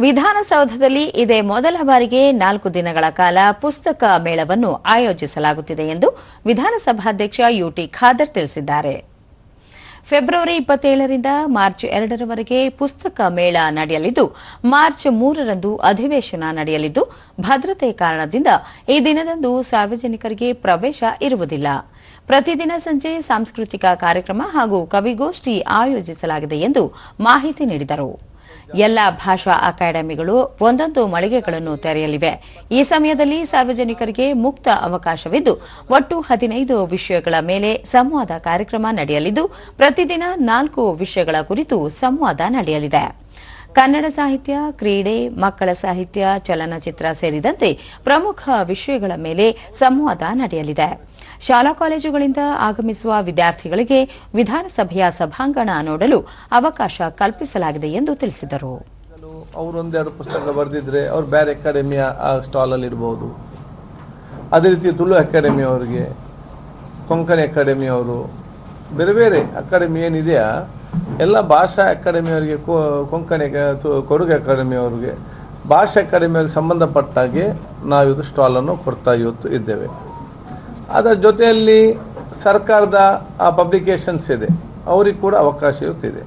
ವಿಧಾನಸೌಧದಲ್ಲಿ ಇದೇ ಮೊದಲ ಬಾರಿಗೆ 4 ದಿನಗಳ ಕಾಲ ಪುಸ್ತಕ ಮೇಳವನ್ನು ಆಯೋಜಿಸಲಾಗುತ್ತಿದೆ ಎಂದು ವಿಧಾನಸಭಾಧ್ಯಕ್ಷ ಯುಟಿ ಖಾದರ್ ತಿಳಿಸಿದ್ದಾರೆ. ಫೆಬ್ರವರಿ 27ರಿಂದ ಮಾರ್ಚ್ 2ರವರೆಗೆ ಪುಸ್ತಕ ಮೇಳ ನಡೆಯಲಿದ್ದು, ಮಾರ್ಚ್ 3ರಂದು ಅಧಿವೇಶನ ನಡೆಯಲಿದ್ದು, ಭದ್ರತೆ ಕಾರಣದಿಂದ ಈ ದಿನದಂದು ಸಾರ್ವಜನಿಕರಿಗೆ ಪ್ರವೇಶ ಇರುವುದಿಲ್ಲ. ಪ್ರತಿದಿನ ಸಂಜೆ ಸಾಂಸ್ಕೃತಿಕ ಕಾರ್ಯಕ್ರಮ ಹಾಗೂ ಕವಿಗೋಷ್ಠಿ ಆಯೋಜಿಸಲಾಗಿದೆ ಎಂದು ಮಾಹಿತಿ ನೀಡಿದರು. ಎಲ್ಲ ಭಾಷಾ ಅಕಾಡೆಮಿಗಳು ಒಂದೊಂದು ಮಳಿಗೆಗಳನ್ನು ತೆರೆಯಲಿವೆ. ಈ ಸಮಯದಲ್ಲಿ ಸಾರ್ವಜನಿಕರಿಗೆ ಮುಕ್ತ ಅವಕಾಶವಿದ್ದು, ಒಟ್ಟು 15 ವಿಷಯಗಳ ಮೇಲೆ ಸಂವಾದ ಕಾರ್ಯಕ್ರಮ ನಡೆಯಲಿದ್ದು, ಪ್ರತಿದಿನ 4 ವಿಷಯಗಳ ಕುರಿತು ಸಂವಾದ ನಡೆಯಲಿದೆ. ಕನ್ನಡ ಸಾಹಿತ್ಯ, ಕ್ರೀಡೆ, ಮಕ್ಕಳ ಸಾಹಿತ್ಯ, ಚಲನಚಿತ್ರ ಸೇರಿದಂತೆ ಪ್ರಮುಖ ವಿಷಯಗಳ ಮೇಲೆ ಸಂವಾದ ನಡೆಯಲಿದೆ. ಶಾಲಾ ಕಾಲೇಜುಗಳಿಂದ ಆಗಮಿಸುವ ವಿದ್ಯಾರ್ಥಿಗಳಿಗೆ ವಿಧಾನಸಭೆಯ ಸಭಾಂಗಣ ನೋಡಲು ಅವಕಾಶ ಕಲ್ಪಿಸಲಾಗಿದೆ ಎಂದು ತಿಳಿಸಿದರು. ಅವರು ಒಂದೆರಡು ಪುಸ್ತಕ ಬರೆದಿದ್ರೆ ಅವರು ಬೇರೆ ಅಕಾಡೆಮಿಯ ಸ್ಟಾಲ್ ಅಲ್ಲಿ ಇರಬಹುದು. ಅದೇ ರೀತಿ ತುಳು ಅಕಾಡೆಮಿ ಅವರಿಗೆ, ಕೊಂಕಣಿ ಅಕಾಡೆಮಿ ಅವರು, ಬೇರೆ ಬೇರೆ ಅಕಾಡೆಮಿ ಏನಿದೆಯಾ ಎಲ್ಲ ಭಾಷಾ ಅಕಾಡೆಮಿ ಅವರಿಗೆ, ಕೊಂಕಣಿ ಕೊಡಗು ಅಕಾಡೆಮಿ ಅವರಿಗೆ, ಭಾಷಾ ಅಕಾಡೆಮಿಯವರಿಗೆ ಸಂಬಂಧಪಟ್ಟಾಗೆ ನಾವಿದು ಸ್ಟಾಲನ್ನು ಕೊಡ್ತಾ ಇದ್ದೇವೆ. ಅದರ ಜೊತೆಯಲ್ಲಿ ಸರ್ಕಾರದ ಪಬ್ಲಿಕೇಶನ್ಸ್ ಇದೆ, ಅವರಿಗೆ ಕೂಡ ಅವಕಾಶ ಇರುತ್ತಿದೆ.